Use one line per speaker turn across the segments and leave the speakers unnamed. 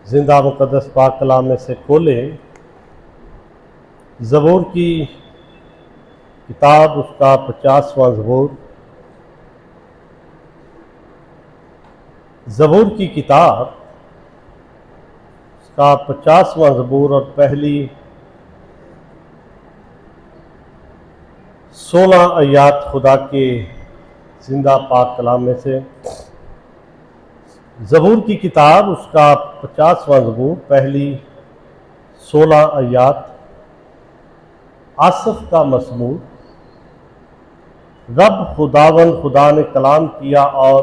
जिंदा मुक़द्दस पाक कलाम में से खोलें ज़बूर की किताब, उसका 50वां ज़बूर। ज़बूर की किताब, उसका 50वां ज़बूर और पहली 16 आयात खुदा के जिंदा पाक कलाम में से। ज़बूर की किताब, उसका 50वां ज़बूर, पहली 16 आयात। आसफ का मज़मूर। रब खुदा ने कलाम किया और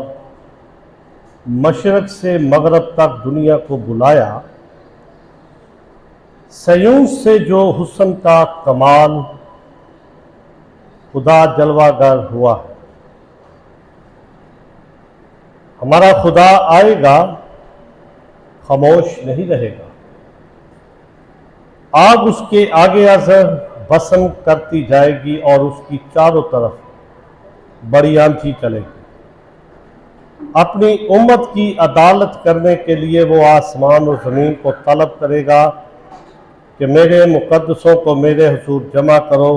मशरक़ से मगरब तक दुनिया को बुलाया। सयून से जो हुस्न का कमाल, खुदा जलवागर हुआ है। हमारा खुदा आएगा, खामोश नहीं रहेगा। आग उसके आगे अज़र बसन करती जाएगी और उसकी चारों तरफ बड़ी आंधी चलेगी। अपनी उम्मत की अदालत करने के लिए वो आसमान और ज़मीन को तलब करेगा कि मेरे मुक़द्दसों को मेरे हुजूर जमा करो,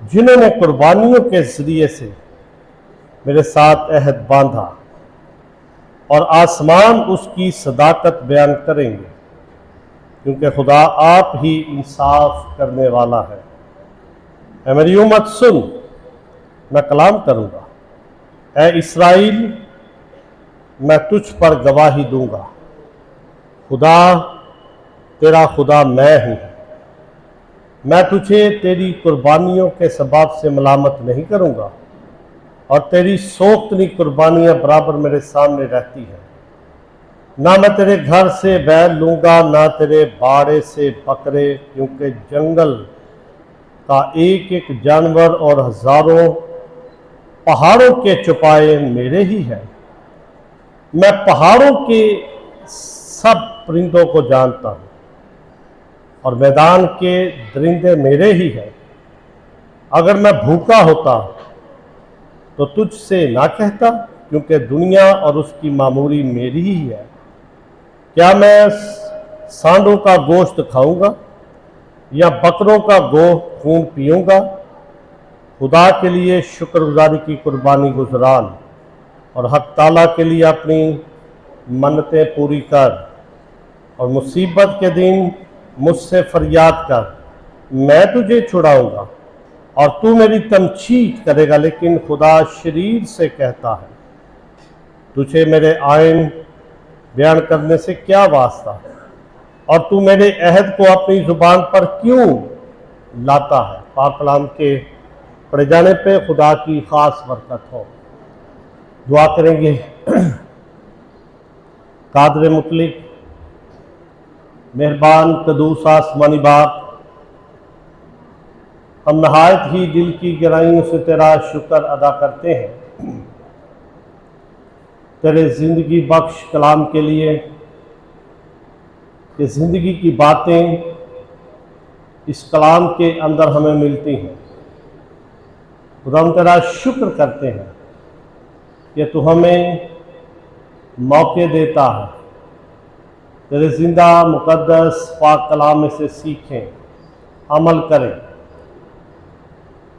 जिन्होंने कुर्बानियों के ज़रिए से मेरे साथ अहद बांधा, और आसमान उसकी सदाकत बयान करेंगे, क्योंकि खुदा आप ही इंसाफ करने वाला है। ऐ मेरी उम्मत सुन, मैं कलाम करूँगा। ऐ इस्राएल, मैं तुझ पर गवाही दूंगा। खुदा तेरा खुदा मैं हूँ। मैं तुझे तेरी कुर्बानियों के सबब से मलामत नहीं करूँगा, और तेरी सोख्तनी कुर्बानियाँ बराबर मेरे सामने रहती हैं। ना मैं तेरे घर से बैल लूँगा, ना तेरे बाड़े से बकरे, क्योंकि जंगल का एक एक जानवर और हज़ारों पहाड़ों के चौपाए मेरे ही हैं। मैं पहाड़ों के सब परिंदों को जानता हूँ, और मैदान के दरिंदे मेरे ही हैं। अगर मैं भूखा होता तो तुझसे ना कहता, क्योंकि दुनिया और उसकी मामूरी मेरी ही है। क्या मैं सांडों का गोश्त खाऊंगा या बकरों का खून पीऊंगा? खुदा के लिए शुक्रगुजारी की कुर्बानी गुजरान, और हक ताला के लिए अपनी मन्नतें पूरी कर, और मुसीबत के दिन मुझसे फरियाद कर। मैं तुझे छुड़ाऊंगा और तू मेरी तमचीद करेगा। लेकिन खुदा शरीर से कहता है, तुझे मेरे आइन बयान करने से क्या वास्ता, और तू मेरे अहद को अपनी जुबान पर क्यों लाता है। पाक कलाम के पढ़े जाने पे खुदा की खास बरकत हो। दुआ करेंगे। कादर मुतलिक, मेहरबान कदूस आसमानी बाप, हम नहायत ही दिल की गहराइयों से तेरा शुक्र अदा करते हैं, तेरे ज़िंदगी बख्श कलाम के लिए, कि ज़िंदगी की बातें इस कलाम के अंदर हमें मिलती हैं। खुदा हम तेरा शुक्र करते हैं कि तू हमें मौके देता है, तेरे ज़िंदा मुक़द्दस पाक कलाम में से सीखें, अमल करें।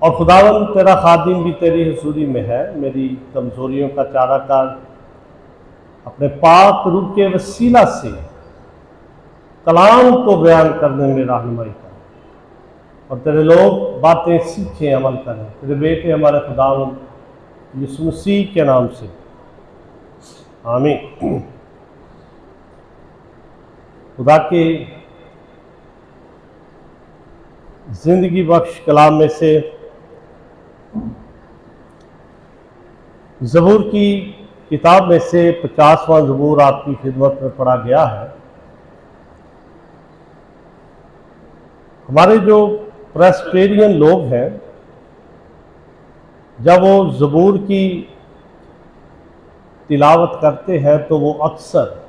और खुदावन तेरा खादिम भी तेरी हुजूरी में है। मेरी कमज़ोरियों का चारा कर, अपने पाक रूह के वसीला से कलाम को बयान करने में रहनुमाई कर, और तेरे लोग बातें सीखें, अमल करें। तेरे बेटे हमारे खुदावन यीशु मसीह के नाम से, आमीन। खुदा के ज़िंदगी बख्श कलाम में से ज़बूर की किताब में से 50वां ज़बूर आपकी खिदमत में पढ़ा गया है। हमारे जो प्रेस्बिटेरियन लोग हैं, जब वो ज़बूर की तिलावत करते हैं तो वो अक्सर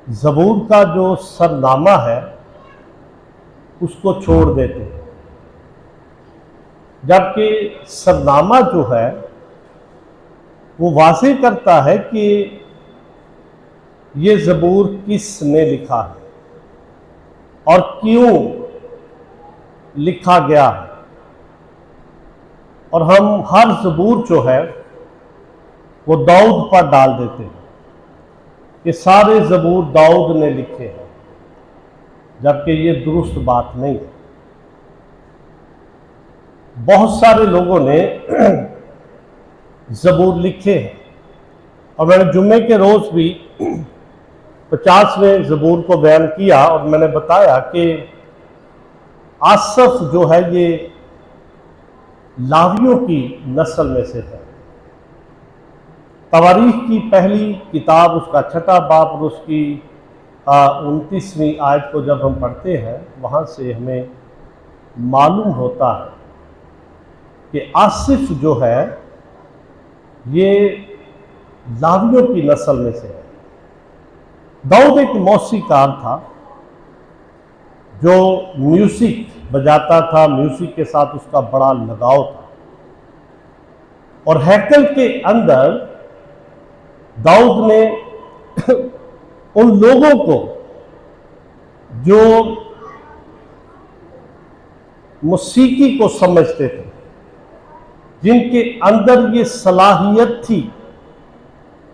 ज़बूर का जो सरनामा है उसको छोड़ देते हैं, जबकि सरनामा जो है वो वाज़ेह करता है कि ये ज़बूर किसने लिखा है और क्यों लिखा गया है। और हम हर ज़बूर जो है वो दाऊद पर डाल देते हैं कि सारे ज़बूर दाऊद ने लिखे हैं, जबकि ये दुरुस्त बात नहीं है। बहुत सारे लोगों ने ज़बूर लिखे हैं और मैंने जुम्मे के रोज़ भी 50वें ज़बूर को बयान किया और मैंने बताया कि आसफ जो है ये लावियों की नस्ल में से है। तवारीख की पहली किताब उसका छठा बाब और उसकी 29वीं आयत को जब हम पढ़ते हैं वहाँ से हमें मालूम होता है कि आसिफ जो है ये लावियों की नस्ल में से है। दाऊद एक मौसीकार था जो म्यूजिक बजाता था, म्यूजिक के साथ उसका बड़ा लगाव था। और हैकल के अंदर दाऊद ने उन लोगों को जो मौसीकी को समझते थे, जिनके अंदर ये सलाहियत थी,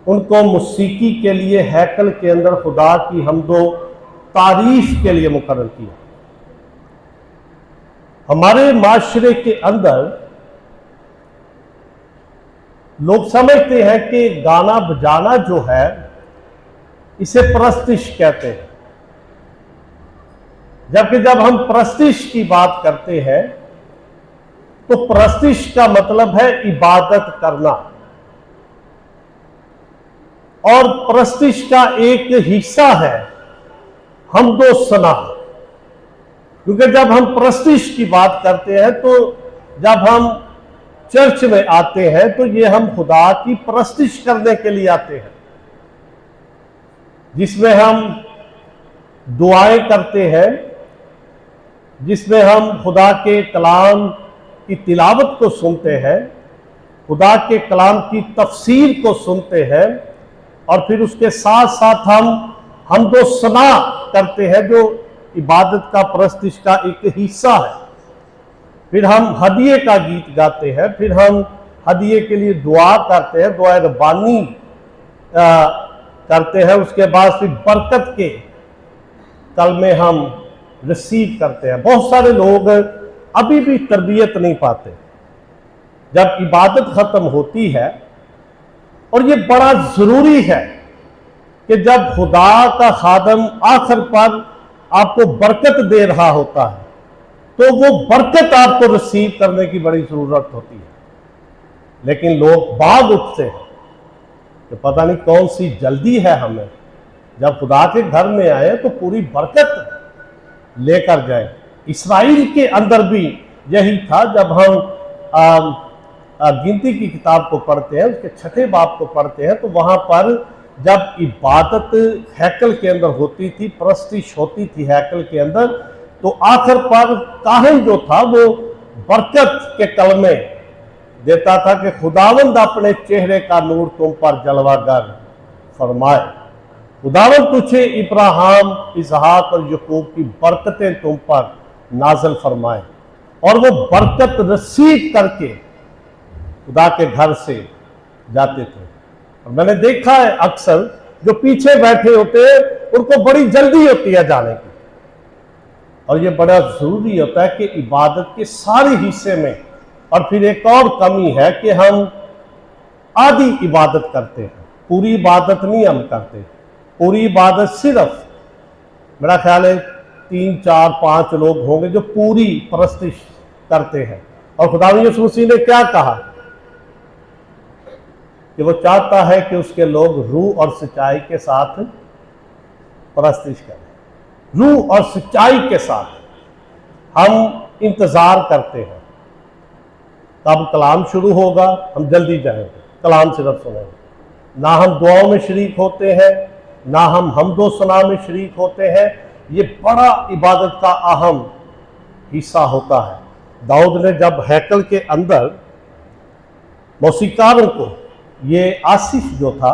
उनको मौसीकी के लिए हैकल के अंदर खुदा की हम्दो तारीफ के लिए मुकर्रर किया। हमारे माशरे के अंदर लोग समझते हैं कि गाना बजाना जो है इसे परस्तिश कहते हैं, जबकि जब हम परस्तिश की बात करते हैं तो परस्तिश का मतलब है इबादत करना। और परस्तिश का एक हिस्सा है हम्दो सना, क्योंकि जब हम परस्तिश की बात करते हैं तो जब हम चर्च में आते हैं तो ये हम खुदा की परस्तिश करने के लिए आते हैं, जिसमें हम दुआएं करते हैं, जिसमें हम खुदा के कलाम की तिलावत को सुनते हैं, खुदा के कलाम की तफसीर को सुनते हैं, और फिर उसके साथ साथ हम हम्दो सना करते हैं जो इबादत का परस्तिश का एक हिस्सा है। फिर हम हदिये का गीत गाते हैं, फिर हम हदिये के लिए दुआ करते हैं, दुआ रब्बानी करते हैं। उसके बाद फिर बरकत के कलमे हम रिसीव करते हैं। बहुत सारे लोग अभी भी तरबियत नहीं पाते जब इबादत ख़त्म होती है। और ये बड़ा ज़रूरी है कि जब खुदा का खादम आखिर पर आपको बरकत दे रहा होता है तो वो बरकत आपको रिसीव करने की बड़ी ज़रूरत होती है। लेकिन लोग भाग उठते हैं कि पता नहीं कौन सी जल्दी है हमें, जब खुदा के घर में आए तो पूरी बरकत लेकर जाए। इस्राइल के अंदर भी यही था। जब हम गिनती की किताब को पढ़ते हैं, उसके छठे बाब को पढ़ते हैं, तो वहाँ पर जब इबादत हैकल के अंदर होती थी, परस्तिश होती थी हैकल के अंदर, तो आखिर पर काहिन जो था वो बरकत के कलमे देता था कि खुदावंद अपने चेहरे का नूर तुम पर जलवागर फरमाए, खुदावंद तुझे इब्राहिम, इसहाक और यकूब की बरकतें तुम पर नाजल फरमाए। और वो बरकत रिसीव करके खुदा के घर से जाते थे। और मैंने देखा है अक्सर जो पीछे बैठे होते हैं उनको बड़ी जल्दी होती है जाने की। और ये बड़ा जरूरी होता है कि इबादत के सारे हिस्से में, और फिर एक और कमी है कि हम आधी इबादत करते हैं, पूरी इबादत नहीं हम करते। पूरी इबादत सिर्फ मेरा ख्याल है 3, 4, 5 लोग होंगे जो पूरी परस्तिश करते हैं। और खुदा यीशु मसीह ने क्या कहा कि वो चाहता है कि उसके लोग रूह और सच्चाई के साथ परस्तिश करें। रूह और सच्चाई के साथ हम इंतज़ार करते हैं कब कलाम शुरू होगा, हम जल्दी जाएंगे, कलाम सिर्फ सुनेंगे। ना हम दुआओं में शरीक होते हैं, ना हम हम्दो सना में शरीक होते हैं। ये बड़ा इबादत का अहम हिस्सा होता है। दाऊद ने जब हैकल के अंदर मौसीकारों को, ये आसिफ जो था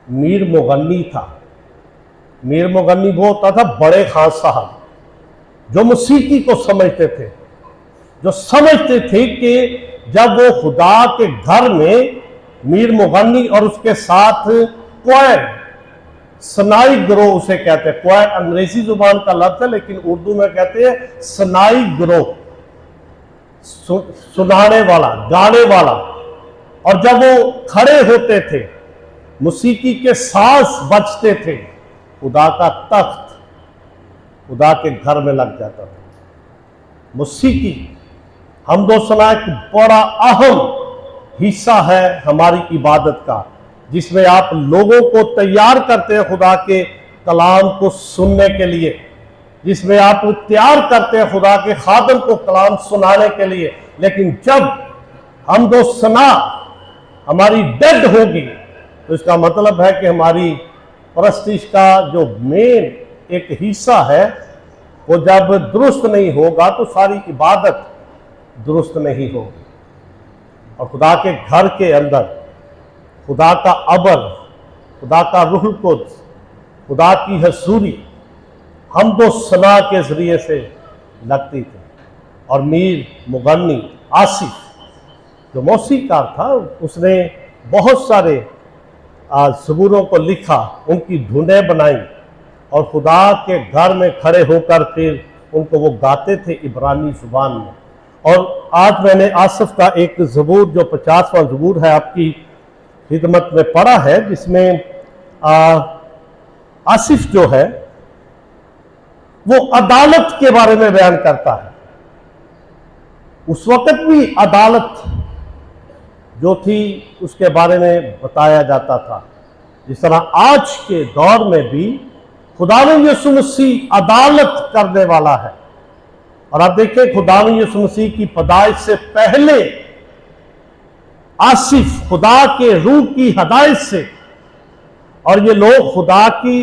मीर मुगन्नी था, मीर मुगन्नी वो होता था बड़े खान साहब, जो मौसीकी को समझते थे, जो समझते थे कि जब वो खुदा के घर में मीर मुगन्नी और उसके साथ क्वायर, सनाई ग्रोह उसे कहते हैं, क्वायर अंग्रेजी जुबान का लफ्ज है लेकिन उर्दू में कहते हैं सनाई ग्रोह, सुनाने वाला, गाने वाला। और जब वो खड़े होते थे, मौसीकी के सांस बजते थे, खुदा का तख्त खुदा के घर में लग जाता था। मौसीकी हमदो सना एक बड़ा अहम हिस्सा है हमारी इबादत का, जिसमें आप लोगों को तैयार करते हैं खुदा के कलाम को सुनने के लिए, जिसमें आप तैयार करते हैं खुदा के खादम को कलाम सुनाने के लिए। लेकिन जब हमदो सना हमारी डेड होगी तो इसका मतलब है कि हमारी परस्तिश का जो मेन एक हिस्सा है वो जब दुरुस्त नहीं होगा तो सारी इबादत दुरुस्त नहीं होगी। और खुदा के घर के अंदर खुदा का अबर, खुदा का रूहुल कुद्स, खुदा की हसूरी हमदो सना के जरिए से लगती थी। और मीर मुगन्नी आसिफ जो मौसीकार था, उसने बहुत सारे ज़बूरों को लिखा, उनकी धुनें बनाई और खुदा के घर में खड़े होकर फिर उनको वो गाते थे इब्रानी जुबान में। और आज मैंने आसिफ का एक ज़बूर जो 50वां ज़बूर है आपकी खिदमत में पढ़ा है, जिसमें आसिफ जो है वो अदालत के बारे में बयान करता है। उस वक्त भी अदालत जो थी उसके बारे में बताया जाता था, जिस तरह आज के दौर में भी खुदावंद यीशु मसीह अदालत करने वाला है। और आप देखिए खुदावंद यीशु मसीह की पैदाइश से पहले आसिफ खुदा के रूह की हदायत से, और ये लोग खुदा की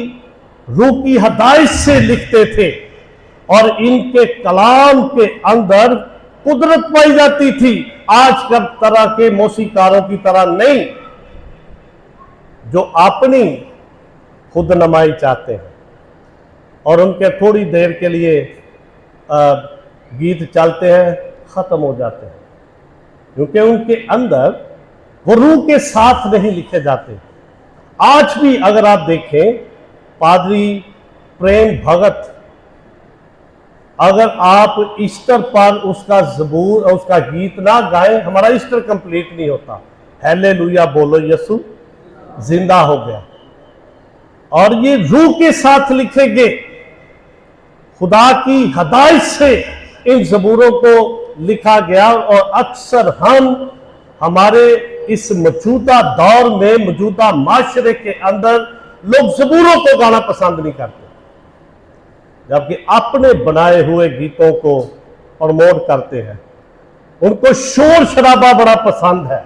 रूह की हदायत से लिखते थे और इनके कलाम के अंदर कुदरत पाई जाती थी, आज कल तरह के मौसीकारों की तरह नहीं जो अपनी खुद नमाई चाहते हैं और उनके थोड़ी देर के लिए गीत चलते हैं, खत्म हो जाते हैं, क्योंकि उनके अंदर वो रूह के साथ नहीं लिखे जाते। आज भी अगर आप देखें पादरी प्रेम भगत, अगर आप ईस्टर पर उसका ज़बूर और उसका गीत ना गाएं, हमारा ईस्टर कंप्लीट नहीं होता। हालेलुया बोलो, यीशु जिंदा हो गया। और ये रूह के साथ लिखे गए, खुदा की हदायत से इन ज़बूरों को लिखा गया। और अक्सर हम हमारे इस मौजूदा दौर में, मौजूदा माशरे के अंदर लोग ज़बूरों को गाना पसंद नहीं करते, जबकि अपने बनाए हुए गीतों को प्रमोट करते हैं। उनको शोर शराबा बड़ा पसंद है,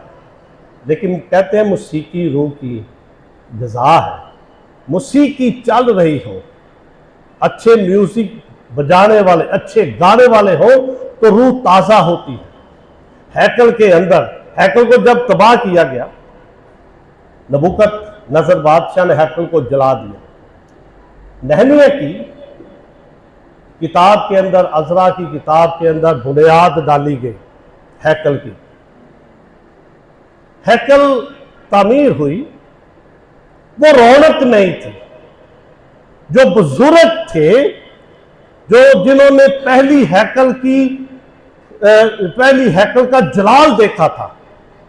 लेकिन कहते हैं मौसीकी रूह की ग़िज़ा है। मौसीकी चल रही हो, अच्छे म्यूजिक बजाने वाले, अच्छे गाने वाले हो तो रूह ताज़ा होती है। हैकल के अंदर, हैकल को जब तबाह किया गया, नबूकदनेस्सर बादशाह ने हैकल को जला दिया। नहमिया की किताब के अंदर, अज़रा की किताब के अंदर बुनियाद डाली गई हैकल की। हैकल तामीर हुई, वो रौनक नहीं थी। जो बुजुर्ग थे, जो जिन्होंने पहली हैकल का जलाल देखा था,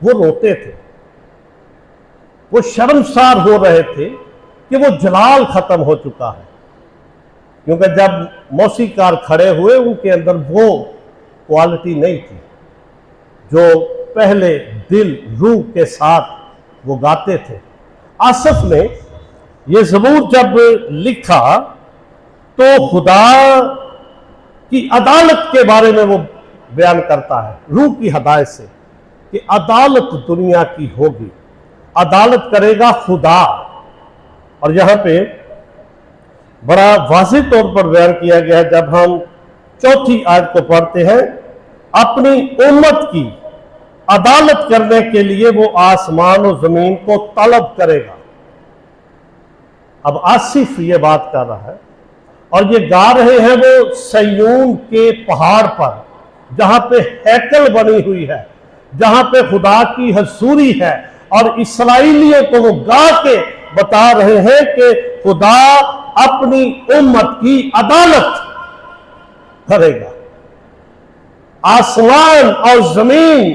वो रोते थे, वो शर्मसार हो रहे थे कि वो जलाल खत्म हो चुका है। क्योंकि जब मौसीकार खड़े हुए, उनके अंदर वो क्वालिटी नहीं थी जो पहले दिल रूह के साथ वो गाते थे। आसिफ ने ये ज़बूर जब लिखा तो खुदा की अदालत के बारे में वो बयान करता है, रूह की हदायत से, कि अदालत दुनिया की होगी, अदालत करेगा खुदा। और यहां पे बड़ा वाज़ेह तौर पर बयान किया गया है, जब हम 4थी आयत को पढ़ते हैं, अपनी उम्मत की अदालत करने के लिए वो आसमान और जमीन को तलब करेगा। अब आसिफ ये बात कर रहा है और ये गा रहे हैं वो सयून के पहाड़ पर, जहां पे हैकल बनी हुई है, जहां पे खुदा की हजूरी है, और इस्राएलियों को वो गा के बता रहे हैं कि खुदा अपनी उम्मत की अदालत करेगा। आसमान और जमीन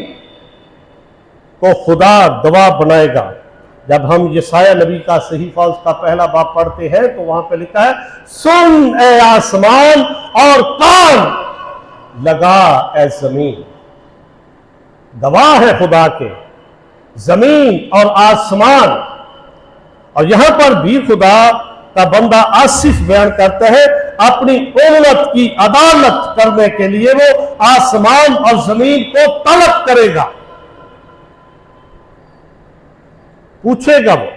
को खुदा गवाह बनाएगा। जब हम यशाया नबी का सहीफा उसका पहला बाब पढ़ते हैं तो वहां पे लिखा है, सुन ए आसमान और कान लगा ए जमीन। गवाह है खुदा के जमीन और आसमान। और यहां पर भी खुदा का बंदा आसिफ बयान करता है, अपनी उम्मत की अदालत करने के लिए वो आसमान और जमीन को तलब करेगा, पूछेगा वो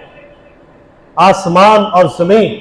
आसमान और जमीन